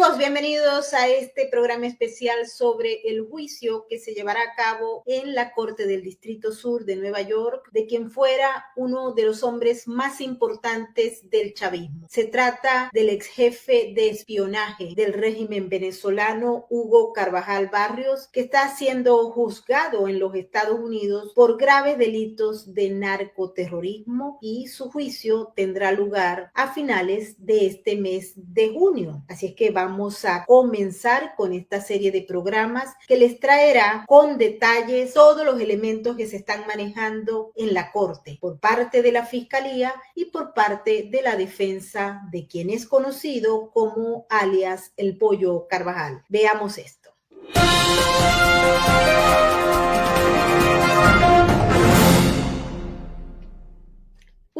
Amigos, bienvenidos a este programa especial sobre el juicio que se llevará a cabo en la Corte del Distrito Sur de Nueva York de quien fuera uno de los hombres más importantes del chavismo. Se trata del ex jefe de espionaje del régimen venezolano, Hugo Carvajal Barrios, que está siendo juzgado en los Estados Unidos por graves delitos de narcoterrorismo y su juicio tendrá lugar a finales de este mes de junio. Así es que vamos a comenzar con esta serie de programas que les traerá con detalles todos los elementos que se están manejando en la Corte por parte de la Fiscalía y por parte de la defensa de quien es conocido como alias el Pollo Carvajal. Veamos esto.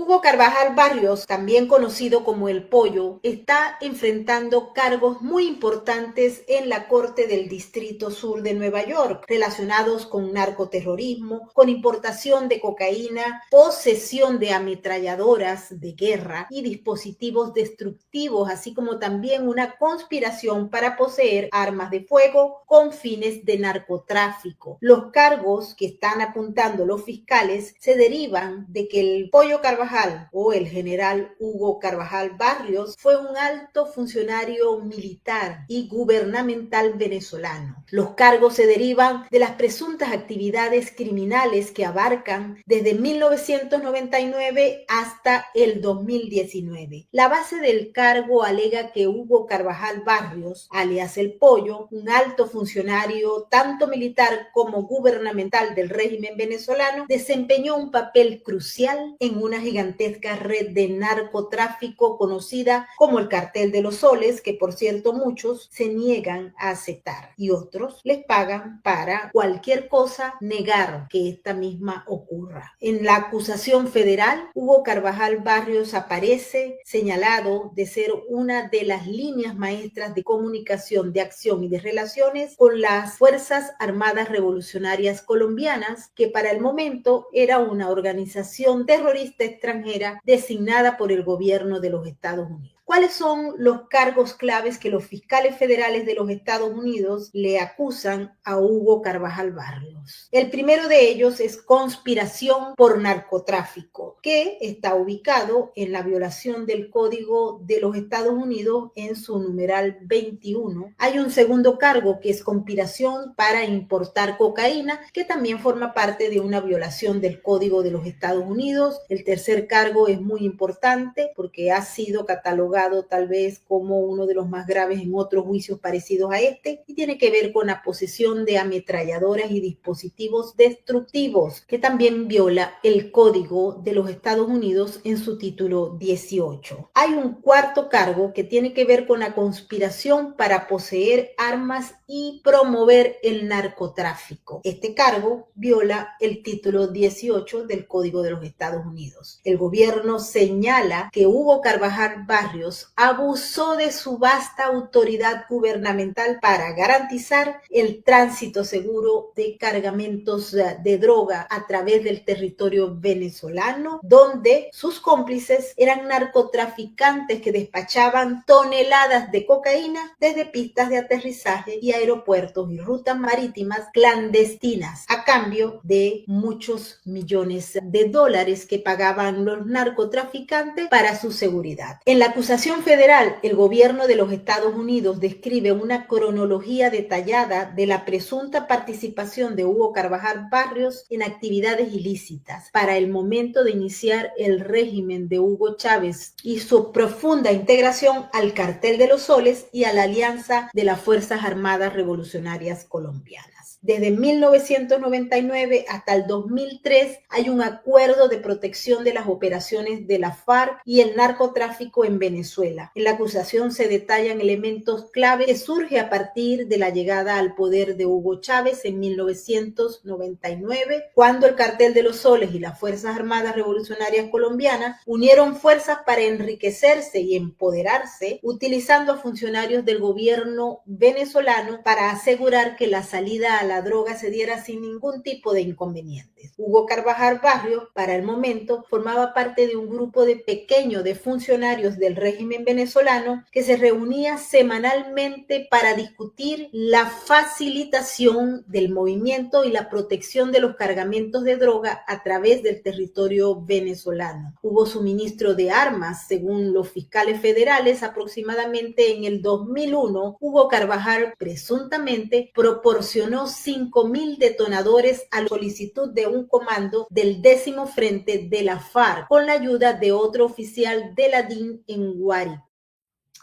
Hugo Carvajal Barrios, también conocido como El Pollo, está enfrentando cargos muy importantes en la Corte del Distrito Sur de Nueva York, relacionados con narcoterrorismo, con importación de cocaína, posesión de ametralladoras de guerra y dispositivos destructivos, así como también una conspiración para poseer armas de fuego con fines de narcotráfico. Los cargos que están apuntando los fiscales se derivan de que el Pollo Carvajal o el general Hugo Carvajal Barrios fue un alto funcionario militar y gubernamental venezolano. Los cargos se derivan de las presuntas actividades criminales que abarcan desde 1999 hasta el 2019. La base del cargo alega que Hugo Carvajal Barrios, alias El Pollo, un alto funcionario tanto militar como gubernamental del régimen venezolano, desempeñó un papel crucial en una gigantesca red de narcotráfico conocida como el Cartel de los Soles, que por cierto muchos se niegan a aceptar y otros les pagan para cualquier cosa negar que esta misma ocurra. En la acusación federal, Hugo Carvajal Barrios aparece señalado de ser una de las líneas maestras de comunicación, de acción y de relaciones con las Fuerzas Armadas Revolucionarias Colombianas, que para el momento era una organización terrorista extranjera designada por el gobierno de los Estados Unidos. ¿Cuáles son los cargos claves que los fiscales federales de los Estados Unidos le acusan a Hugo Carvajal Barrios? El primero de ellos es conspiración por narcotráfico, que está ubicado en la violación del Código de los Estados Unidos en su numeral 21. Hay un segundo cargo que es conspiración para importar cocaína, que también forma parte de una violación del Código de los Estados Unidos. El tercer cargo es muy importante porque ha sido catalogado tal vez como uno de los más graves en otros juicios parecidos a este y tiene que ver con la posesión de ametralladoras y dispositivos destructivos, que también viola el Código de los Estados Unidos en su título 18. Hay un cuarto cargo que tiene que ver con la conspiración para poseer armas y promover el narcotráfico. Este cargo viola el título 18 del Código de los Estados Unidos. El gobierno señala que Hugo Carvajal Barrios abusó de su vasta autoridad gubernamental para garantizar el tránsito seguro de cargamentos de droga a través del territorio venezolano, donde sus cómplices eran narcotraficantes que despachaban toneladas de cocaína desde pistas de aterrizaje y aeropuertos y rutas marítimas clandestinas a cambio de muchos millones de dólares que pagaban los narcotraficantes para su seguridad. En la acusación federal, el gobierno de los Estados Unidos describe una cronología detallada de la presunta participación de Hugo Carvajal Barrios en actividades ilícitas para el momento de iniciar el régimen de Hugo Chávez y su profunda integración al Cartel de los Soles y a la Alianza de las Fuerzas Armadas Revolucionarias Colombianas. Desde 1999 hasta el 2003 hay un acuerdo de protección de las operaciones de la FARC y el narcotráfico en Venezuela. En la acusación se detallan elementos clave que surge a partir de la llegada al poder de Hugo Chávez en 1999, cuando el Cartel de los Soles y las Fuerzas Armadas Revolucionarias Colombianas unieron fuerzas para enriquecerse y empoderarse, utilizando a funcionarios del gobierno venezolano para asegurar que la salida a la droga se diera sin ningún tipo de inconvenientes. Hugo Carvajal Barrios, para el momento, formaba parte de un grupo pequeño de funcionarios del régimen venezolano que se reunía semanalmente para discutir la facilitación del movimiento y la protección de los cargamentos de droga a través del territorio venezolano. Hubo suministro de armas, según los fiscales federales, aproximadamente en el 2001, Hugo Carvajal presuntamente proporcionó 5.000 detonadores a la solicitud de un comando del 10º Frente de la FARC con la ayuda de otro oficial de la DIN en Guárico.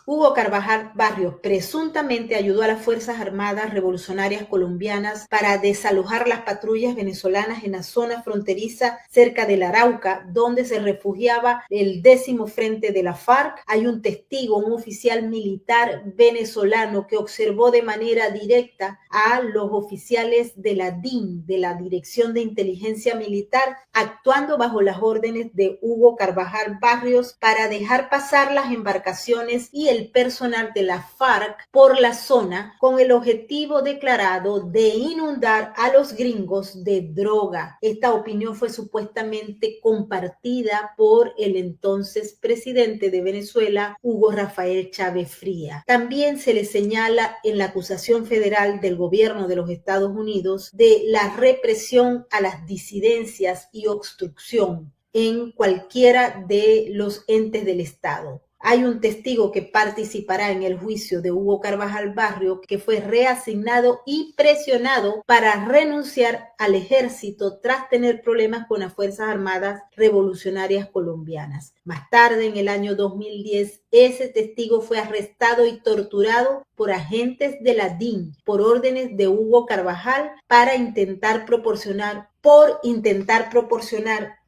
Hugo Carvajal Barrios presuntamente ayudó a las Fuerzas Armadas Revolucionarias Colombianas para desalojar las patrullas venezolanas en la zona fronteriza cerca del Arauca, donde se refugiaba el 10º Frente de la FARC. Hay un testigo, un oficial militar venezolano, que observó de manera directa a los oficiales de la DIN, de la Dirección de Inteligencia Militar, actuando bajo las órdenes de Hugo Carvajal Barrios para dejar pasar las embarcaciones y el personal de la FARC por la zona con el objetivo declarado de inundar a los gringos de droga. Esta opinión fue supuestamente compartida por el entonces presidente de Venezuela, Hugo Rafael Chávez Frías. También se le señala en la acusación federal del gobierno de los Estados Unidos de la represión a las disidencias y obstrucción en cualquiera de los entes del Estado. Hay un testigo que participará en el juicio de Hugo Carvajal Barrios, que fue reasignado y presionado para renunciar al ejército tras tener problemas con las Fuerzas Armadas Revolucionarias Colombianas. Más tarde, en el año 2010, ese testigo fue arrestado y torturado por agentes de la DIN por órdenes de Hugo Carvajal para intentar proporcionar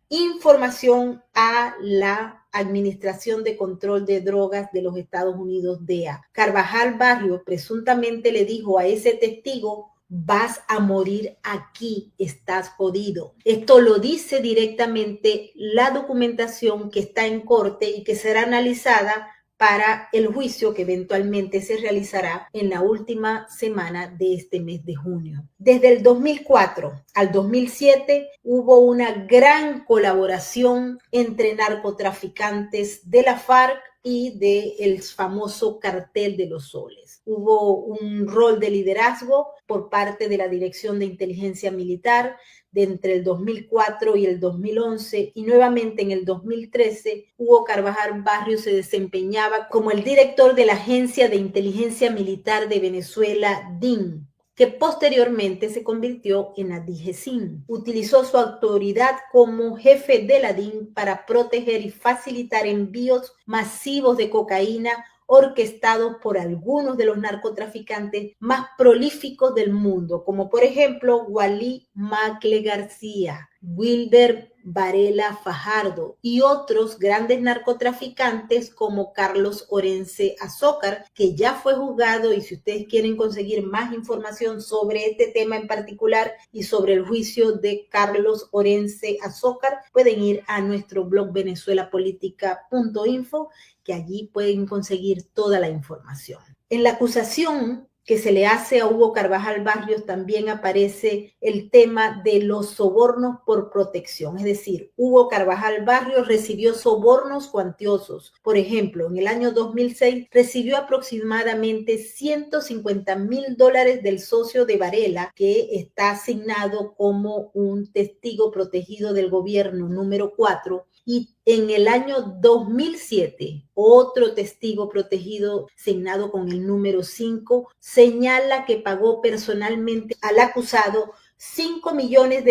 información a la Administración de Control de Drogas de los Estados Unidos, DEA. Carvajal Barrios presuntamente le dijo a ese testigo: vas a morir aquí, estás jodido. Esto lo dice directamente la documentación que está en corte y que será analizada para el juicio que eventualmente se realizará en la última semana de este mes de junio. Desde el 2004 al 2007 hubo una gran colaboración entre narcotraficantes de la FARC y del famoso Cartel de los Soles. Hubo un rol de liderazgo por parte de la Dirección de Inteligencia Militar de entre el 2004 y el 2011, y nuevamente en el 2013 Hugo Carvajal Barrios se desempeñaba como el director de la Agencia de Inteligencia Militar de Venezuela, DIN, que posteriormente se convirtió en la DIGESIN. Utilizó su autoridad como jefe de la DIN para proteger y facilitar envíos masivos de cocaína orquestados por algunos de los narcotraficantes más prolíficos del mundo, como por ejemplo Walid Macle García, Wilber Varela Fajardo y otros grandes narcotraficantes como Carlos Orense Azócar, que ya fue juzgado. Y si ustedes quieren conseguir más información sobre este tema en particular y sobre el juicio de Carlos Orense Azócar, pueden ir a nuestro blog venezuelapolitica.info, que allí pueden conseguir toda la información. En la acusación que se le hace a Hugo Carvajal Barrios también aparece el tema de los sobornos por protección. Es decir, Hugo Carvajal Barrios recibió sobornos cuantiosos. Por ejemplo, en el año 2006 recibió aproximadamente $150,000 del socio de Varela, que está asignado como un testigo protegido del gobierno número 4. Y en el año 2007, otro testigo protegido asignado con el número 5 señala que pagó personalmente al acusado $5 millones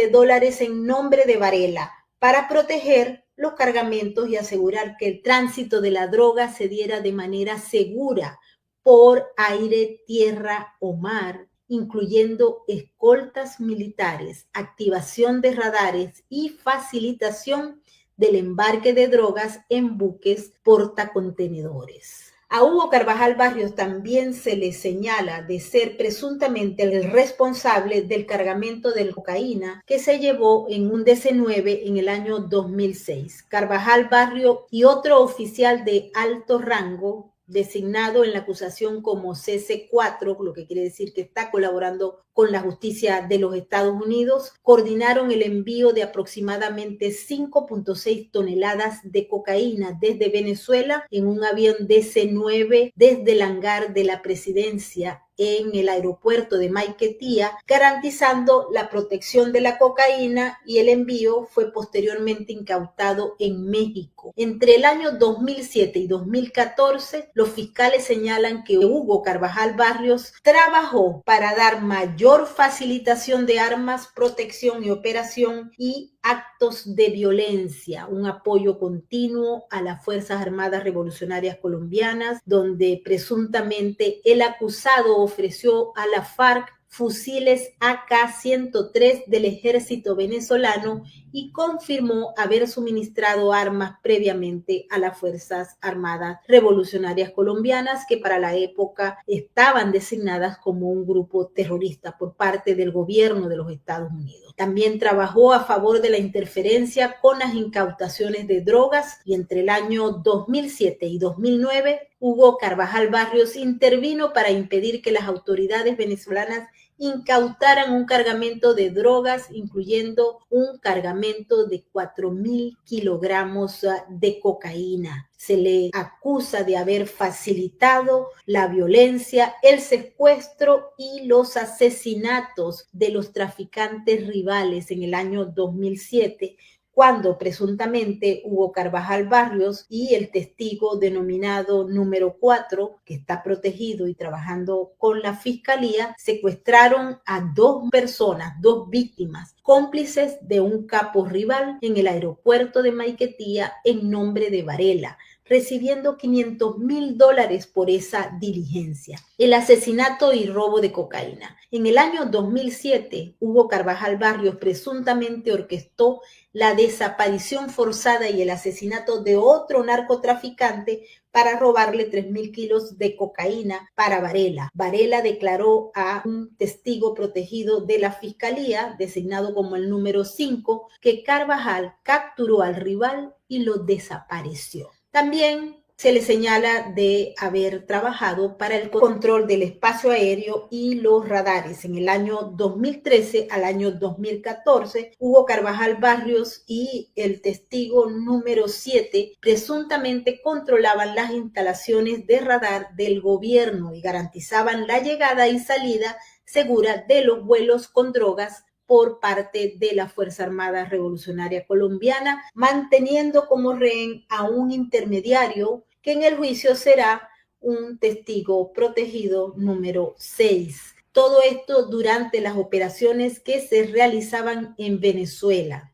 en nombre de Varela para proteger los cargamentos y asegurar que el tránsito de la droga se diera de manera segura por aire, tierra o mar, incluyendo escoltas militares, activación de radares y facilitación del embarque de drogas en buques portacontenedores. A Hugo Carvajal Barrios también se le señala de ser presuntamente el responsable del cargamento de cocaína que se llevó en un DC-9 en el año 2006. Carvajal Barrios y otro oficial de alto rango designado en la acusación como CC4, lo que quiere decir que está colaborando con la justicia de los Estados Unidos, coordinaron el envío de aproximadamente 5.6 toneladas de cocaína desde Venezuela en un avión DC-9 desde el hangar de la presidencia en el aeropuerto de Maiquetía, garantizando la protección de la cocaína, y el envío fue posteriormente incautado en México. Entre el año 2007 y 2014, los fiscales señalan que Hugo Carvajal Barrios trabajó para dar mayor facilitación de armas, protección y operación y actos de violencia, un apoyo continuo a las Fuerzas Armadas Revolucionarias Colombianas, donde presuntamente el acusado ofreció a la FARC fusiles AK-103 del ejército venezolano y confirmó haber suministrado armas previamente a las Fuerzas Armadas Revolucionarias Colombianas, que para la época estaban designadas como un grupo terrorista por parte del gobierno de los Estados Unidos. También trabajó a favor de la interferencia con las incautaciones de drogas, y entre el año 2007 y 2009, Hugo Carvajal Barrios intervino para impedir que las autoridades venezolanas incautaran un cargamento de drogas, incluyendo un cargamento de 4.000 kilogramos de cocaína. Se le acusa de haber facilitado la violencia, el secuestro y los asesinatos de los traficantes rivales en el año 2007, cuando presuntamente Hugo Carvajal Barrios y el testigo denominado número 4, que está protegido y trabajando con la fiscalía, secuestraron a 2 personas, 2 víctimas, cómplices de un capo rival en el aeropuerto de Maiquetía en nombre de Varela, recibiendo $500,000 por esa diligencia. El asesinato y robo de cocaína. En el año 2007, Hugo Carvajal Barrios presuntamente orquestó la desaparición forzada y el asesinato de otro narcotraficante para robarle 3.000 kilos de cocaína para Varela. Varela declaró a un testigo protegido de la fiscalía, designado como el número 5, que Carvajal capturó al rival y lo desapareció. También se le señala de haber trabajado para el control del espacio aéreo y los radares. En el año 2013 al año 2014, Hugo Carvajal Barrios y el testigo número 7 presuntamente controlaban las instalaciones de radar del gobierno y garantizaban la llegada y salida segura de los vuelos con drogas por parte de la Fuerza Armada Revolucionaria Colombiana, manteniendo como rehén a un intermediario que en el juicio será un testigo protegido número 6. Todo esto durante las operaciones que se realizaban en Venezuela.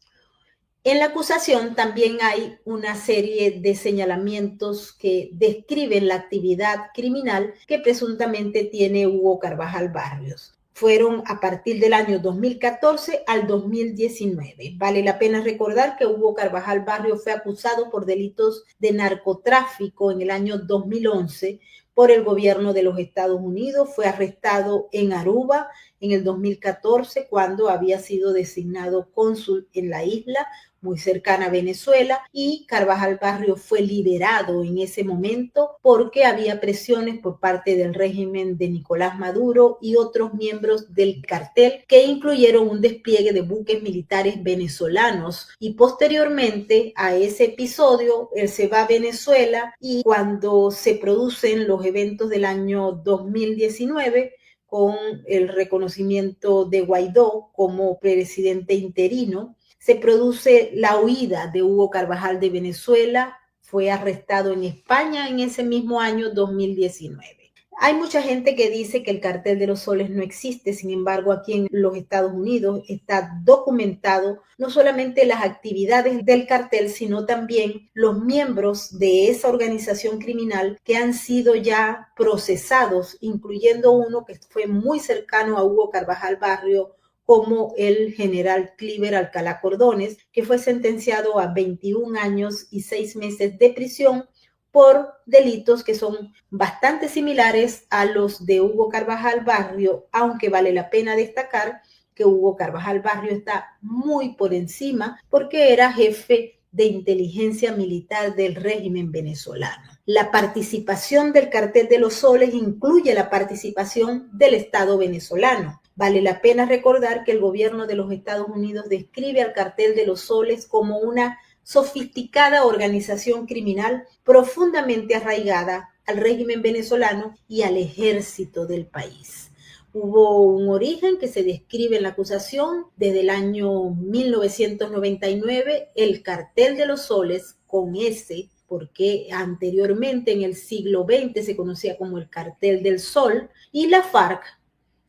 En la acusación también hay una serie de señalamientos que describen la actividad criminal que presuntamente tiene Hugo Carvajal Barrios. Fueron a partir del año 2014 al 2019. Vale la pena recordar que Hugo Carvajal Barrios fue acusado por delitos de narcotráfico en el año 2011 por el gobierno de los Estados Unidos. Fue arrestado en Aruba en el 2014 cuando había sido designado cónsul en la isla muy cercana a Venezuela, y Carvajal Barrios fue liberado en ese momento porque había presiones por parte del régimen de Nicolás Maduro y otros miembros del cartel, que incluyeron un despliegue de buques militares venezolanos. Y posteriormente a ese episodio, él se va a Venezuela, y cuando se producen los eventos del año 2019, con el reconocimiento de Guaidó como presidente interino, se produce la huida de Hugo Carvajal de Venezuela. Fue arrestado en España en ese mismo año 2019. Hay mucha gente que dice que el Cartel de los Soles no existe. Sin embargo, aquí en los Estados Unidos está documentado no solamente las actividades del cartel, sino también los miembros de esa organización criminal que han sido ya procesados, incluyendo uno que fue muy cercano a Hugo Carvajal Barrios, como el general Cliver Alcalá Cordones, que fue sentenciado a 21 años y 6 meses de prisión por delitos que son bastante similares a los de Hugo Carvajal Barrios, aunque vale la pena destacar que Hugo Carvajal Barrios está muy por encima porque era jefe de inteligencia militar del régimen venezolano. La participación del Cartel de los Soles incluye la participación del Estado venezolano. Vale la pena recordar que el gobierno de los Estados Unidos describe al Cartel de los Soles como una sofisticada organización criminal profundamente arraigada al régimen venezolano y al ejército del país. Hubo un origen que se describe en la acusación desde el año 1999, el Cartel de los Soles, con S, porque anteriormente en el siglo XX se conocía como el Cartel del Sol, y la FARC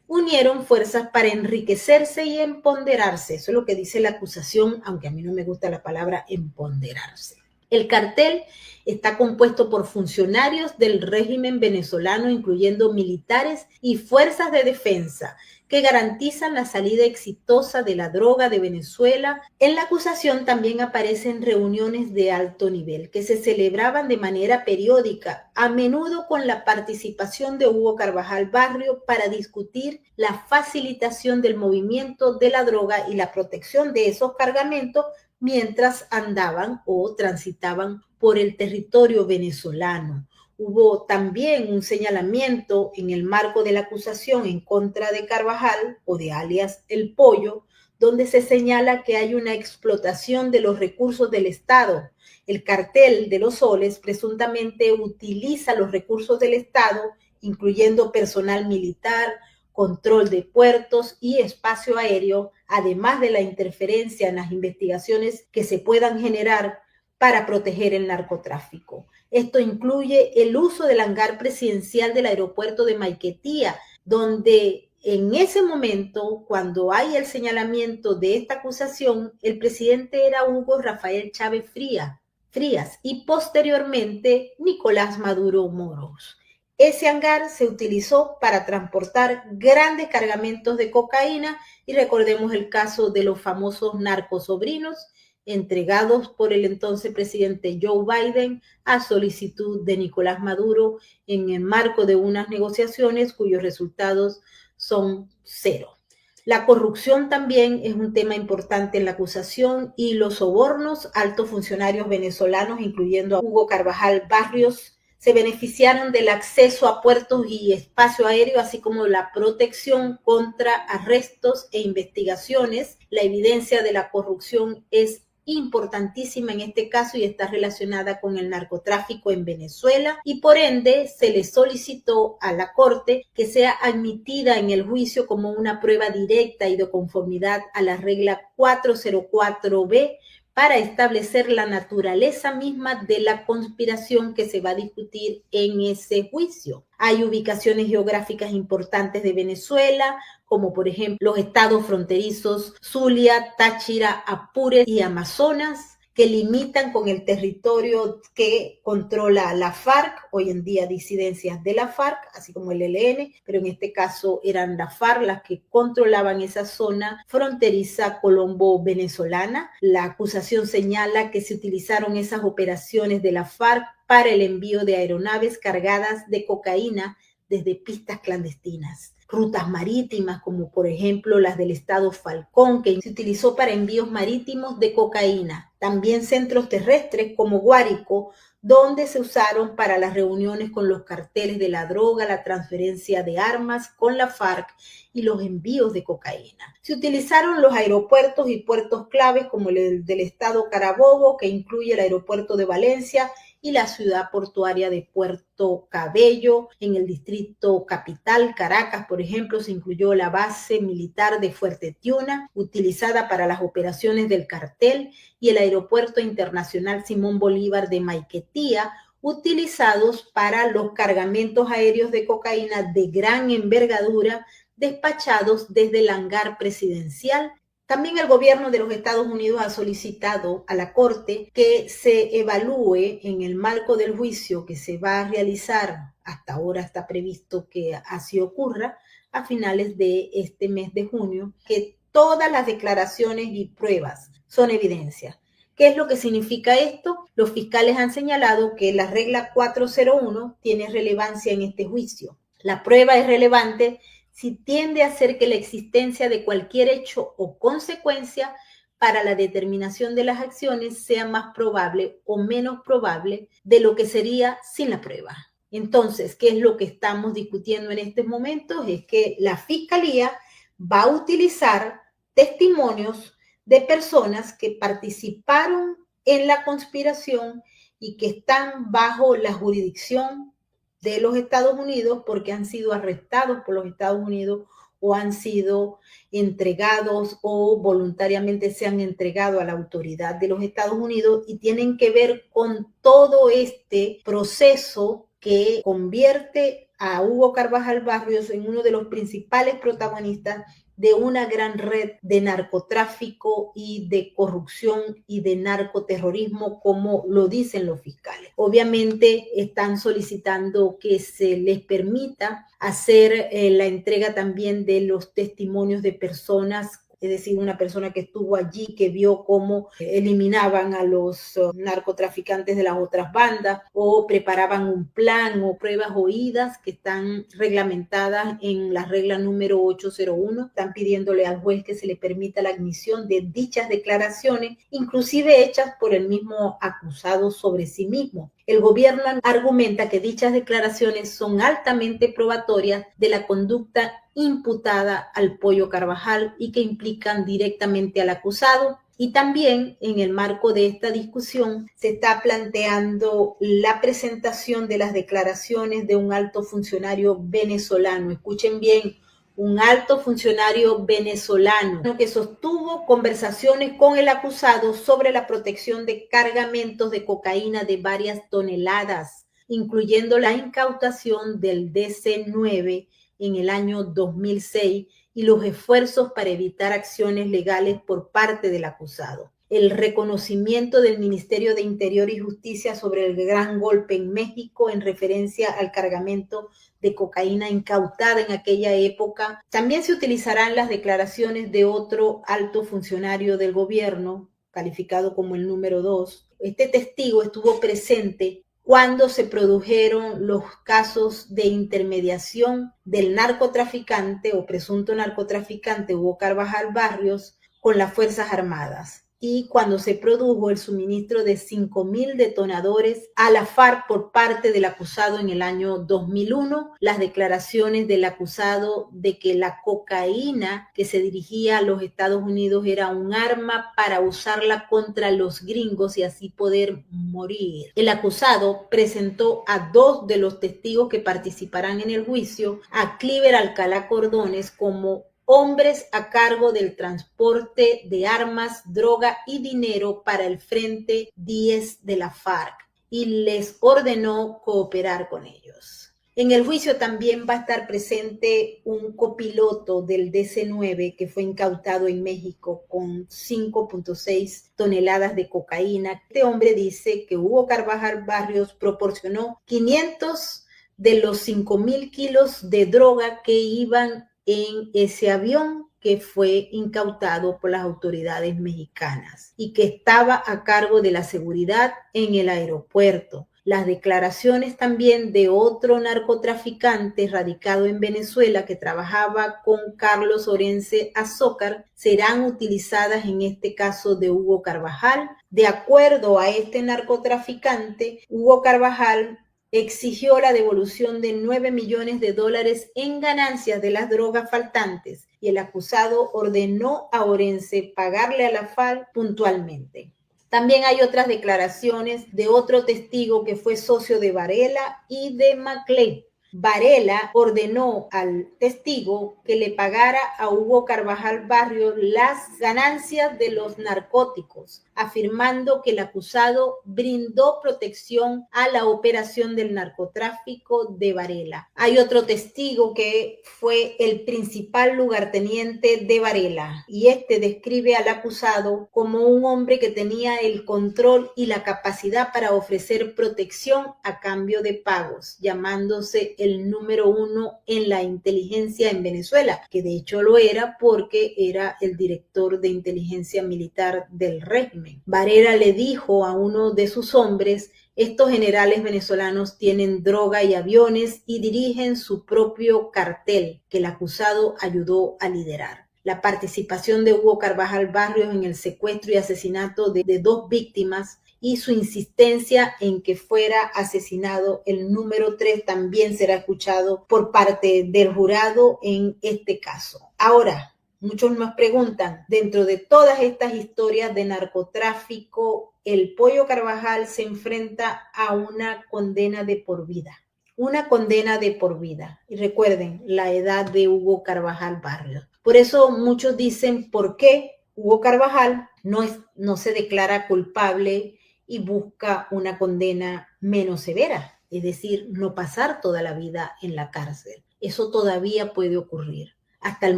unieron fuerzas para enriquecerse y empoderarse. Eso es lo que dice la acusación, aunque a mí no me gusta la palabra empoderarse. El cartel está compuesto por funcionarios del régimen venezolano, incluyendo militares y fuerzas de defensa, que garantizan la salida exitosa de la droga de Venezuela. En la acusación también aparecen reuniones de alto nivel que se celebraban de manera periódica, a menudo con la participación de Hugo Carvajal Barrios, para discutir la facilitación del movimiento de la droga y la protección de esos cargamentos mientras andaban o transitaban por el territorio venezolano. Hubo también un señalamiento en el marco de la acusación en contra de Carvajal, o de alias El Pollo, donde se señala que hay una explotación de los recursos del Estado. El Cartel de los Soles presuntamente utiliza los recursos del Estado, incluyendo personal militar, control de puertos y espacio aéreo, además de la interferencia en las investigaciones que se puedan generar para proteger el narcotráfico. Esto incluye el uso del hangar presidencial del aeropuerto de Maiquetía, donde en ese momento, cuando hay el señalamiento de esta acusación, el presidente era Hugo Rafael Chávez Frías y posteriormente Nicolás Maduro Moros. Ese hangar se utilizó para transportar grandes cargamentos de cocaína, y recordemos el caso de los famosos narcosobrinos entregados por el entonces presidente Joe Biden a solicitud de Nicolás Maduro en el marco de unas negociaciones cuyos resultados son cero. La corrupción también es un tema importante en la acusación, y los sobornos. Altos funcionarios venezolanos, incluyendo a Hugo Carvajal Barrios, se beneficiaron del acceso a puertos y espacio aéreo, así como la protección contra arrestos e investigaciones. La evidencia de la corrupción es importantísima en este caso y está relacionada con el narcotráfico en Venezuela, y por ende se le solicitó a la Corte que sea admitida en el juicio como una prueba directa y de conformidad a la regla 404B para establecer la naturaleza misma de la conspiración que se va a discutir en ese juicio. Hay ubicaciones geográficas importantes de Venezuela, como por ejemplo los estados fronterizos Zulia, Táchira, Apure y Amazonas, que limitan con el territorio que controla la FARC, hoy en día disidencias de la FARC, así como el ELN, pero en este caso eran la FARC las que controlaban esa zona fronteriza colombo-venezolana. La acusación señala que se utilizaron esas operaciones de la FARC para el envío de aeronaves cargadas de cocaína desde pistas clandestinas. Rutas marítimas, como por ejemplo las del estado Falcón, que se utilizó para envíos marítimos de cocaína. También centros terrestres como Guárico, donde se usaron para las reuniones con los carteles de la droga, la transferencia de armas con la FARC y los envíos de cocaína. Se utilizaron los aeropuertos y puertos claves como el del estado Carabobo, que incluye el aeropuerto de Valencia, y la ciudad portuaria de Puerto Cabello. En el distrito capital, Caracas, por ejemplo, se incluyó la base militar de Fuerte Tiuna, utilizada para las operaciones del cartel, y el aeropuerto internacional Simón Bolívar de Maiquetía, utilizados para los cargamentos aéreos de cocaína de gran envergadura despachados desde el hangar presidencial. También el gobierno de los Estados Unidos ha solicitado a la Corte que se evalúe en el marco del juicio que se va a realizar. Hasta ahora está previsto que así ocurra a finales de este mes de junio, que todas las declaraciones y pruebas son evidencia. ¿Qué es lo que significa esto? Los fiscales han señalado que la regla 401 tiene relevancia en este juicio. La prueba es relevante si tiende a hacer que la existencia de cualquier hecho o consecuencia para la determinación de las acciones sea más probable o menos probable de lo que sería sin la prueba. Entonces, ¿qué es lo que estamos discutiendo en estos momentos? Es que la Fiscalía va a utilizar testimonios de personas que participaron en la conspiración y que están bajo la jurisdicción de los Estados Unidos porque han sido arrestados por los Estados Unidos o han sido entregados o voluntariamente se han entregado a la autoridad de los Estados Unidos y tienen que ver con todo este proceso que convierte a Hugo Carvajal Barrios en uno de los principales protagonistas de una gran red de narcotráfico y de corrupción y de narcoterrorismo, como lo dicen los fiscales. Obviamente están solicitando que se les permita hacer la entrega también de los testimonios de personas, es decir, una persona que estuvo allí, que vio cómo eliminaban a los narcotraficantes de las otras bandas o preparaban un plan o pruebas oídas que están reglamentadas en la regla número 801. Están pidiéndole al juez que se le permita la admisión de dichas declaraciones, inclusive hechas por el mismo acusado sobre sí mismo. El gobierno argumenta que dichas declaraciones son altamente probatorias de la conducta imputada al Pollo Carvajal y que implican directamente al acusado. Y también en el marco de esta discusión se está planteando la presentación de las declaraciones de un alto funcionario venezolano. Escuchen bien, un alto funcionario venezolano que sostuvo conversaciones con el acusado sobre la protección de cargamentos de cocaína de varias toneladas, incluyendo la incautación del DC-9 en el año 2006 y los esfuerzos para evitar acciones legales por parte del acusado. El reconocimiento del Ministerio de Interior y Justicia sobre el gran golpe en México en referencia al cargamento de cocaína incautada en aquella época. También se utilizarán las declaraciones de otro alto funcionario del gobierno, calificado como el número 2. Este testigo estuvo presente cuando se produjeron los casos de intermediación del narcotraficante o presunto narcotraficante Hugo Carvajal Barrios con las Fuerzas Armadas y cuando se produjo el suministro de 5,000 detonadores a la FARC por parte del acusado en el año 2001, las declaraciones del acusado de que la cocaína que se dirigía a los Estados Unidos era un arma para usarla contra los gringos y así poder morir. El acusado presentó a 2 de los testigos que participarán en el juicio, a Cliver Alcalá Cordones como hombres a cargo del transporte de armas, droga y dinero para el Frente 10 de la FARC y les ordenó cooperar con ellos. En el juicio también va a estar presente un copiloto del DC-9 que fue incautado en México con 5.6 toneladas de cocaína. Este hombre dice que Hugo Carvajal Barrios proporcionó 500 de los 5,000 kilos de droga que iban en ese avión que fue incautado por las autoridades mexicanas y que estaba a cargo de la seguridad en el aeropuerto. Las declaraciones también de otro narcotraficante radicado en Venezuela que trabajaba con Carlos Orense Azócar serán utilizadas en este caso de Hugo Carvajal. De acuerdo a este narcotraficante, Hugo Carvajal exigió la devolución de $9 millones en ganancias de las drogas faltantes y el acusado ordenó a Orense pagarle a la FARC puntualmente. También hay otras declaraciones de otro testigo que fue socio de Varela y de Maclay. Varela ordenó al testigo que le pagara a Hugo Carvajal Barrios las ganancias de los narcóticos, afirmando que el acusado brindó protección a la operación del narcotráfico de Varela. Hay otro testigo que fue el principal lugarteniente de Varela y este describe al acusado como un hombre que tenía el control y la capacidad para ofrecer protección a cambio de pagos, llamándose el número 1 en la inteligencia en Venezuela, que de hecho lo era porque era el director de inteligencia militar del régimen. Varela le dijo a uno de sus hombres: estos generales venezolanos tienen droga y aviones y dirigen su propio cartel que el acusado ayudó a liderar. la participación de Hugo Carvajal Barrios en el secuestro y asesinato de 2 víctimas y su insistencia en que fuera asesinado el número 3 también será escuchado por parte del jurado en este caso. Ahora, muchos nos preguntan, dentro de todas estas historias de narcotráfico, el Pollo Carvajal se enfrenta a una condena de por vida. Una condena de por vida. Y recuerden la edad de Hugo Carvajal Barrios. Por eso muchos dicen, ¿por qué Hugo Carvajal no se declara culpable y busca una condena menos severa? Es decir, no pasar toda la vida en la cárcel. Eso todavía puede ocurrir. Hasta el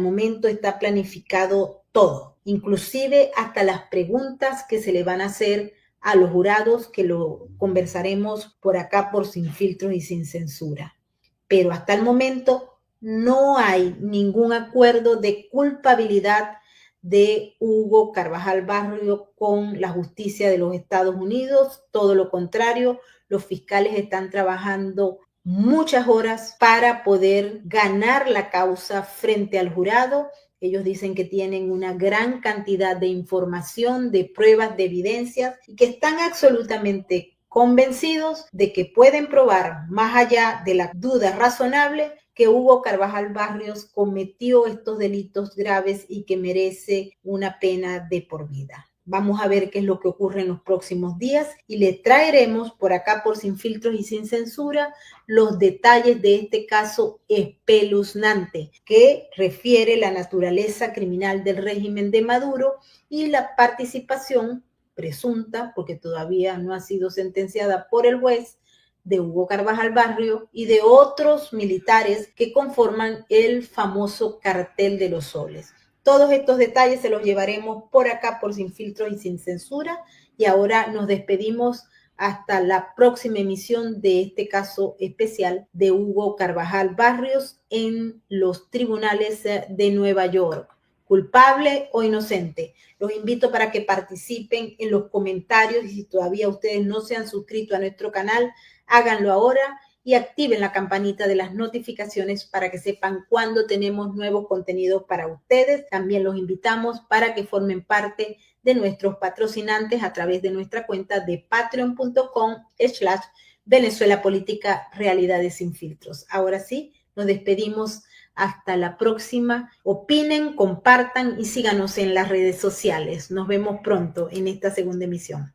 momento está planificado todo, inclusive hasta las preguntas que se le van a hacer a los jurados, que lo conversaremos por acá por Sin Filtros y Sin Censura. Pero hasta el momento no hay ningún acuerdo de culpabilidad de Hugo Carvajal Barrios con la justicia de los Estados Unidos. Todo lo contrario, los fiscales están trabajando muchas horas para poder ganar la causa frente al jurado. Ellos dicen que tienen una gran cantidad de información, de pruebas, de evidencias y que están absolutamente convencidos de que pueden probar, más allá de la duda razonable, que Hugo Carvajal Barrios cometió estos delitos graves y que merece una pena de por vida. Vamos a ver qué es lo que ocurre en los próximos días y les traeremos por acá por Sin Filtros y Sin Censura los detalles de este caso espeluznante que refiere la naturaleza criminal del régimen de Maduro y la participación presunta, porque todavía no ha sido sentenciada por el juez, de Hugo Carvajal Barrios y de otros militares que conforman el famoso Cartel de los Soles. Todos estos detalles se los llevaremos por acá por Sin Filtros y Sin Censura y ahora nos despedimos hasta la próxima emisión de este caso especial de Hugo Carvajal Barrios en los tribunales de Nueva York. ¿Culpable o inocente? Los invito para que participen en los comentarios y si todavía ustedes no se han suscrito a nuestro canal, háganlo ahora y activen la campanita de las notificaciones para que sepan cuando tenemos nuevos contenidos para ustedes. También los invitamos para que formen parte de nuestros patrocinantes a través de nuestra cuenta de patreon.com/Venezuela Política Realidades Sin Filtros. Ahora sí, nos despedimos. Hasta la próxima. Opinen, compartan y síganos en las redes sociales. Nos vemos pronto en esta segunda emisión.